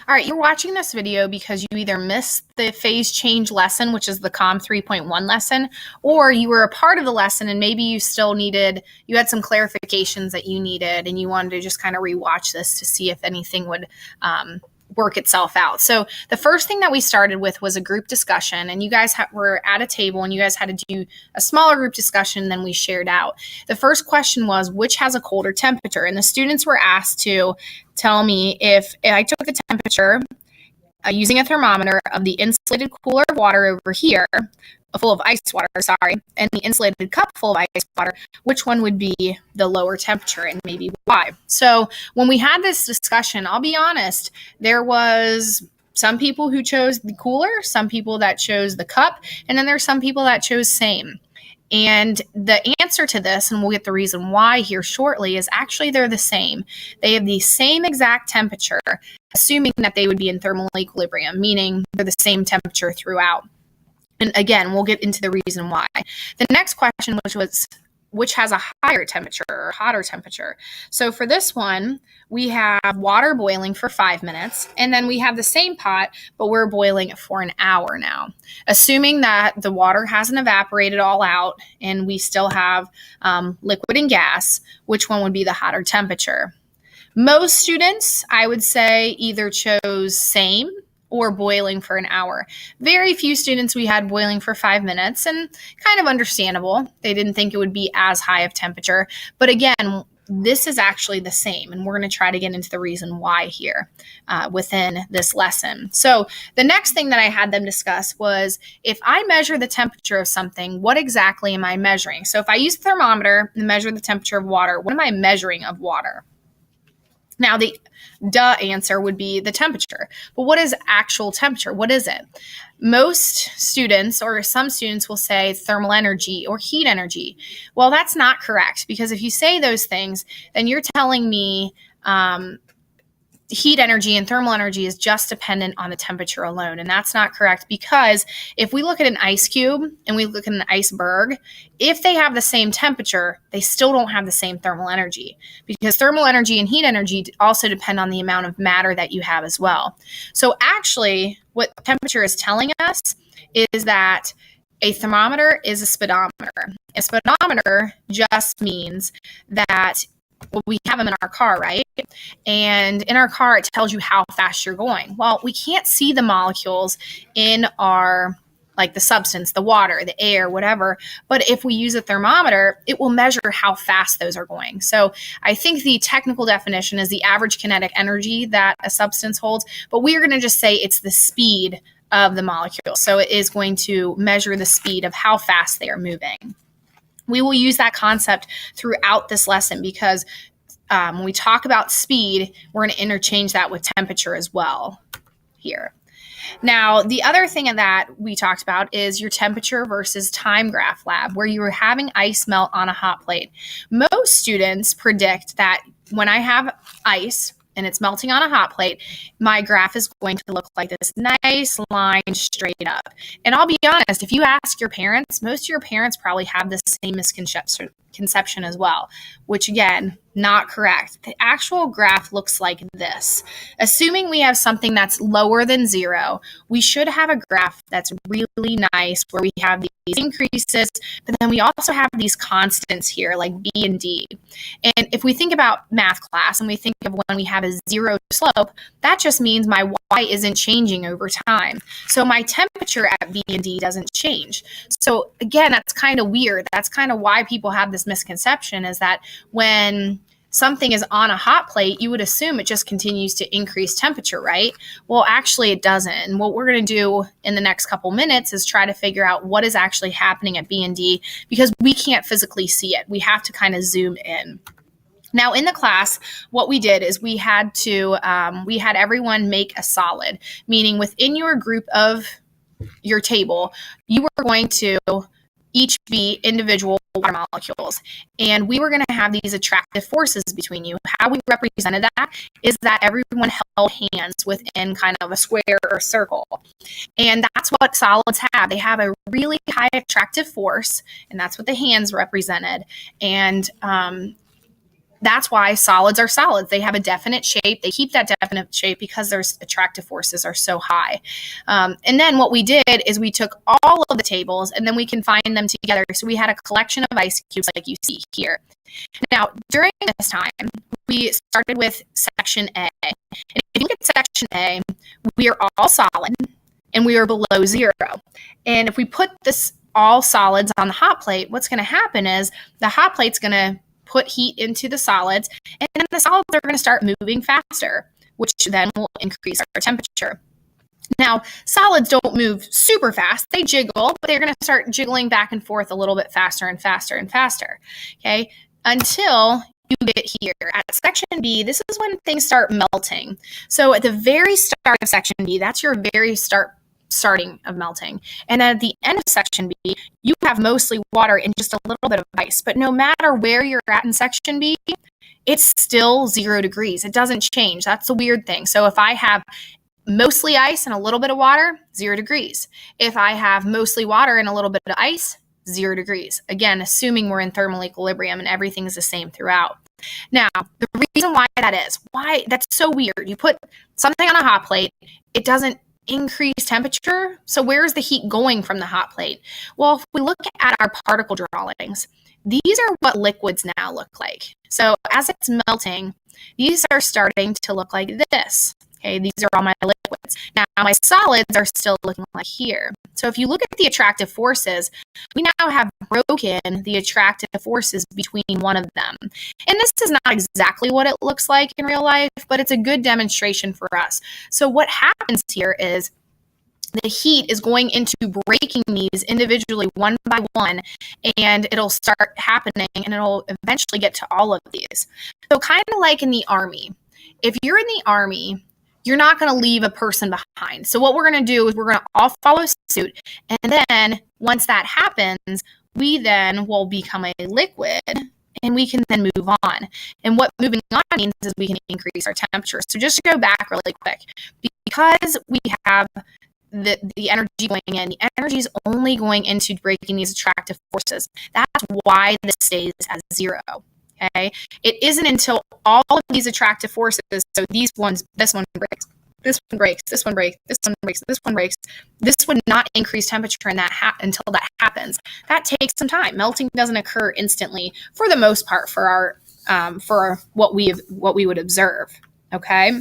All right, you're watching this video because you either missed the phase change lesson, which is the COM 3.1 lesson, or you were a part of the lesson and maybe you had some clarifications that you needed and you wanted to just kind of rewatch this to see if anything would work itself out. So the first thing that we started with was a group discussion, and you guys were at a table and you guys had to do a smaller group discussion than we shared out. The first question was, which has a colder temperature? And the students were asked to tell me if I took the temperature using a thermometer of the insulated cooler of water over here, full of ice water, and the insulated cup full of ice water, which one would be the lower temperature and maybe why? So when we had this discussion, I'll be honest, there was some people who chose the cooler, some people that chose the cup, and then there's some people that chose same. And the answer to this, and we'll get the reason why here shortly, is actually they're the same. They have the same exact temperature, assuming that they would be in thermal equilibrium, meaning they're the same temperature throughout. And again, we'll get into the reason why. The next question, which has a higher temperature or hotter temperature. So for this one, we have water boiling for 5 minutes, and then we have the same pot, but we're boiling it for an hour now. Assuming that the water hasn't evaporated all out and we still have liquid and gas, which one would be the hotter temperature? Most students, I would say, either chose same or boiling for an hour. Very few students we had boiling for 5 minutes, and kind of understandable. They didn't think it would be as high of temperature. But again, this is actually the same, and we're going to try to get into the reason why here within this lesson. So the next thing that I had them discuss was, if I measure the temperature of something, what exactly am I measuring? So if I use a thermometer and measure the temperature of water, what am I measuring of water? Now, the answer would be the temperature. But what is actual temperature? What is it? Most students, or some students, will say thermal energy or heat energy. Well, that's not correct, because if you say those things, then you're telling me heat energy and thermal energy is just dependent on the temperature alone. And that's not correct, because if we look at an ice cube and we look at an iceberg, if they have the same temperature, they still don't have the same thermal energy, because thermal energy and heat energy also depend on the amount of matter that you have as well. So actually, what temperature is telling us is that a thermometer is a speedometer. A speedometer just means that we have them in our car, right? And in our car, it tells you how fast you're going. Well, we can't see the molecules in our, like the substance, the water, the air, whatever. But if we use a thermometer, it will measure how fast those are going. So I think the technical definition is the average kinetic energy that a substance holds, but we are going to just say it's the speed of the molecule. So it is going to measure the speed of how fast they are moving. We will use that concept throughout this lesson, because when we talk about speed, we're going to interchange that with temperature as well here. Now, the other thing that we talked about is your temperature versus time graph lab, where you were having ice melt on a hot plate. Most students predict that when I have ice and it's melting on a hot plate, my graph is going to look like this nice line straight up. And I'll be honest, if you ask your parents, most of your parents probably have the same misconception as well, which again, not correct. The actual graph looks like this. Assuming we have something that's lower than 0, we should have a graph that's really nice, where we have these increases, but then we also have these constants here like B and D. And if we think about math class and we think of when we have a 0 slope, that just means my y isn't changing over time. So my temperature at B and D doesn't change. So again, that's kind of weird. That's kind of why people have this misconception, is that when something is on a hot plate, you would assume it just continues to increase temperature, right? Well, actually it doesn't. And what we're going to do in the next couple minutes is try to figure out what is actually happening at B and D, because we can't physically see it. We have to kind of zoom in. Now, in the class, what we did is we had everyone make a solid, meaning within your group of your table, you were going to each be individual water molecules. And we were going to have these attractive forces between you. How we represented that is that everyone held hands within kind of a square or circle. And that's what solids have. They have a really high attractive force, and that's what the hands represented. And that's why solids are solids. They have a definite shape. They keep that definite shape because their attractive forces are so high. And then what we did is we took all of the tables and then we combined them together. So we had a collection of ice cubes like you see here. Now, during this time, we started with section A. And if you look at section A, we are all solid and we are below zero. And if we put this all solids on the hot plate, what's going to happen is the hot plate's going to put heat into the solids, and then the solids are going to start moving faster, which then will increase our temperature. Now, solids don't move super fast. They jiggle, but they're going to start jiggling back and forth a little bit faster and faster and faster, okay, until you get here. At section B, this is when things start melting. So at the very start of section B, that's your very starting of melting. And then at the end of section B, you have mostly water and just a little bit of ice. But no matter where you're at in section B, it's still 0 degrees. It doesn't change. That's the weird thing. So if I have mostly ice and a little bit of water, 0 degrees. If I have mostly water and a little bit of ice, 0 degrees. Again, assuming we're in thermal equilibrium and everything is the same throughout. Now, the reason why that's so weird. You put something on a hot plate, it doesn't increase temperature. So where's the heat going from the hot plate? Well, if we look at our particle drawings, these are what liquids now look like. So as it's melting, these are starting to look like this. Okay, these are all my liquids. Now my solids are still looking like here. So if you look at the attractive forces, we now have broken the attractive forces between one of them. And this is not exactly what it looks like in real life, but it's a good demonstration for us. So what happens here is the heat is going into breaking these individually one by one, and it'll start happening and it'll eventually get to all of these. So kind of like in the Army. If you're in the Army, you're not going to leave a person behind. So what we're going to do is we're going to all follow suit. And then once that happens, we then will become a liquid and we can then move on. And what moving on means is we can increase our temperature. So just to go back really quick, because we have the energy going in, the energy is only going into breaking these attractive forces. That's why this stays at 0. Okay, it isn't until all of these attractive forces, so these ones, this one breaks, this one breaks, this one breaks, this one breaks, this one breaks, this would not increase temperature in that until that happens. That takes some time. Melting doesn't occur instantly for the most part for what we would observe. Okay.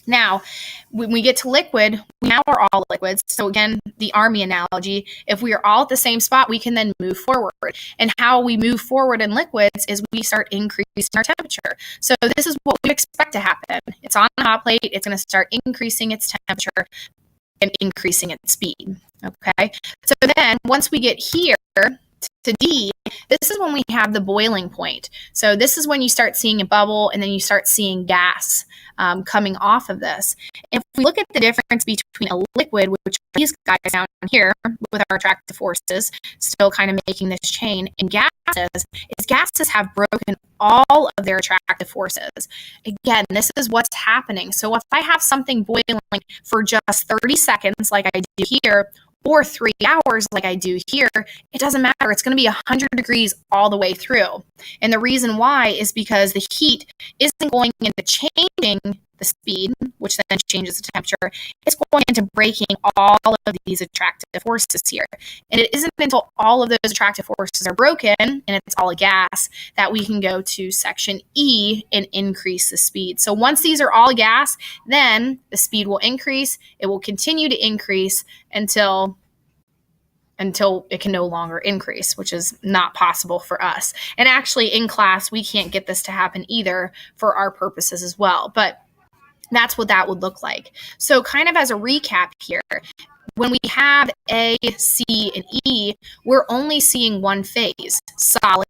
Now, when we get to liquid, we now are all liquids. So again, the Army analogy, if we are all at the same spot, we can then move forward. And how we move forward in liquids is we start increasing our temperature. So this is what we expect to happen. It's on a hot plate. It's going to start increasing its temperature and increasing its speed. Okay. So then once we get here to D, this is when we have the boiling point. So this is when you start seeing a bubble and then you start seeing gas coming off of this. If we look at the difference between a liquid, which are these guys down here with our attractive forces, still kind of making this chain, and gases have broken all of their attractive forces. Again, this is what's happening. So if I have something boiling for just 30 seconds like I do here, or 3 hours like I do here, it doesn't matter. It's going to be 100 degrees all the way through. And the reason why is because the heat isn't going into changing the speed, which then changes the temperature. It's going into breaking all of these attractive forces here. And it isn't until all of those attractive forces are broken and it's all a gas that we can go to section E and increase the speed. So once these are all gas, then the speed will increase. It will continue to increase until it can no longer increase, which is not possible for us. And actually in class, we can't get this to happen either for our purposes as well. But that's what that would look like. So kind of as a recap here, when we have A, C, and E, we're only seeing one phase, solid,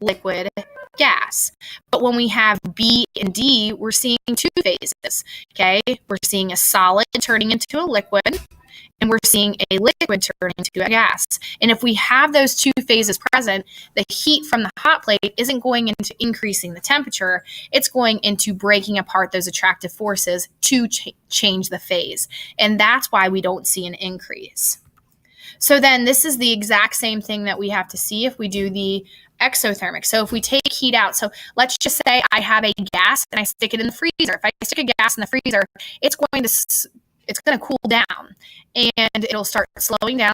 liquid, gas. But when we have B and D, we're seeing 2 phases, okay? We're seeing a solid turning into a liquid, and we're seeing a liquid turn into a gas. And if we have those 2 phases present, the heat from the hot plate isn't going into increasing the temperature, it's going into breaking apart those attractive forces to change the phase. And that's why we don't see an increase. So then this is the exact same thing that we have to see if we do the exothermic. So if we take heat out, so let's just say I have a gas and I stick it in the freezer. If I stick a gas in the freezer, it's going to cool down and it'll start slowing down.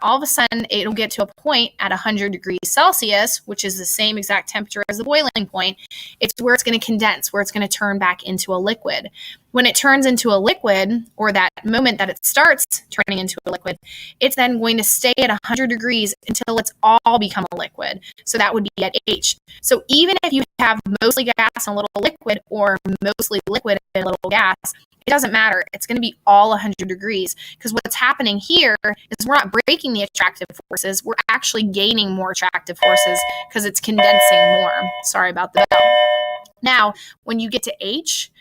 All of a sudden, it'll get to a point at 100 degrees Celsius, which is the same exact temperature as the boiling point. It's where it's going to condense, where it's going to turn back into a liquid. When it turns into a liquid, or that moment that it starts turning into a liquid, it's then going to stay at 100 degrees until it's all become a liquid. So that would be at H. So even if you have mostly gas and a little liquid, or mostly liquid and a little gas, it doesn't matter. It's going to be all 100 degrees, because what's happening here is we're not breaking the attractive forces. We're actually gaining more attractive forces because it's condensing more. Sorry about the bell. Now, when you get to H,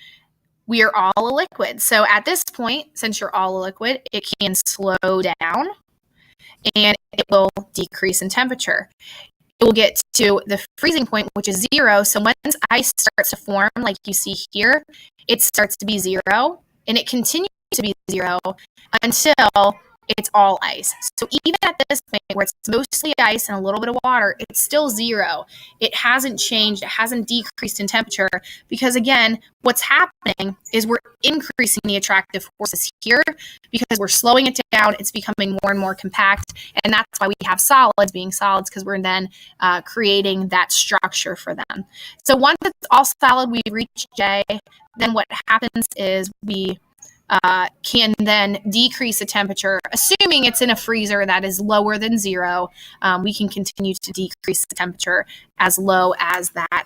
we are all a liquid. So at this point, since you're all a liquid, it can slow down and it will decrease in temperature. It will get to the freezing point, which is 0. So once ice starts to form, like you see here, it starts to be 0, and it continues to be 0 until it's all ice. So even at this point where it's mostly ice and a little bit of water, it's still 0. It hasn't changed. It hasn't decreased in temperature, because again, what's happening is we're increasing the attractive forces here because we're slowing it down. It's becoming more and more compact. And that's why we have solids being solids, because we're then creating that structure for them. So once it's all solid, we reach J. Then what happens is we can then decrease the temperature. Assuming it's in a freezer that is lower than 0, we can continue to decrease the temperature as low as that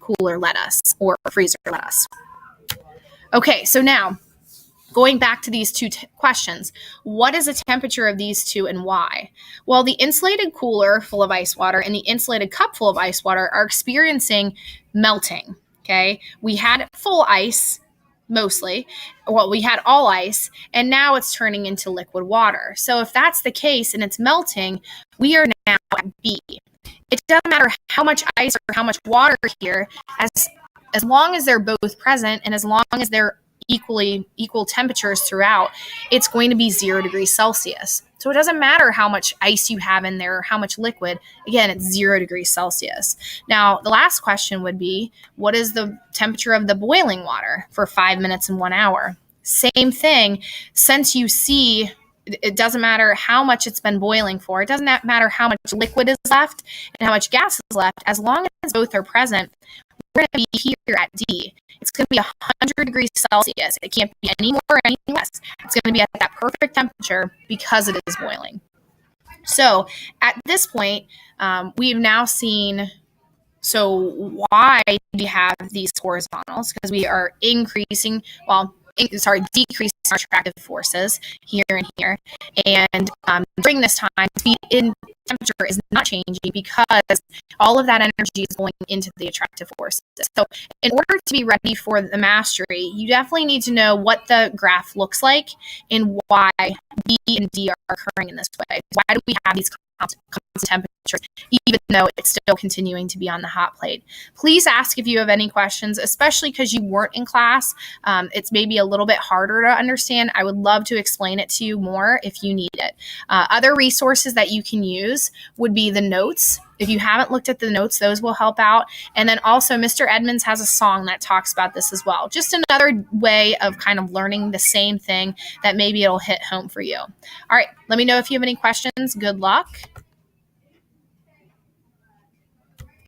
cooler let us, or freezer let us. Okay, so now going back to these two questions, what is the temperature of these two and why? Well, the insulated cooler full of ice water and the insulated cup full of ice water are experiencing melting. Okay, we had full ice mostly. Well, we had all ice, and now it's turning into liquid water. So if that's the case and it's melting, we are now at B. It doesn't matter how much ice or how much water here, as long as they're both present and as long as they're equal temperatures throughout, it's going to be 0 degrees Celsius. So it doesn't matter how much ice you have in there or how much liquid. Again, it's 0 degrees Celsius. Now, the last question would be, what is the temperature of the boiling water for 5 minutes and 1 hour? Same thing. Since you see, it doesn't matter how much it's been boiling for. It doesn't matter how much liquid is left and how much gas is left. As long as both are present, we're going to be here at D. It's going to be 100 degrees Celsius. It can't be any more or any less. It's going to be at that perfect temperature because it is boiling. So at this point, we've now seen, so why do we have these horizontals? Because we are decreasing our attractive forces here and here. And during this time, speed in temperature is not changing because all of that energy is going into the attractive forces. So in order to be ready for the mastery, you definitely need to know what the graph looks like and why B and D are occurring in this way. Why do we have these constant temperatures, even though it's still continuing to be on the hot plate? Please ask if you have any questions, especially because you weren't in class. It's maybe a little bit harder to understand. I would love to explain it to you more if you need it. Other resources that you can use would be the notes. If you haven't looked at the notes, those will help out. And then also Mr. Edmonds has a song that talks about this as well. Just another way of kind of learning the same thing that maybe it'll hit home for you. All right, let me know if you have any questions. Good luck.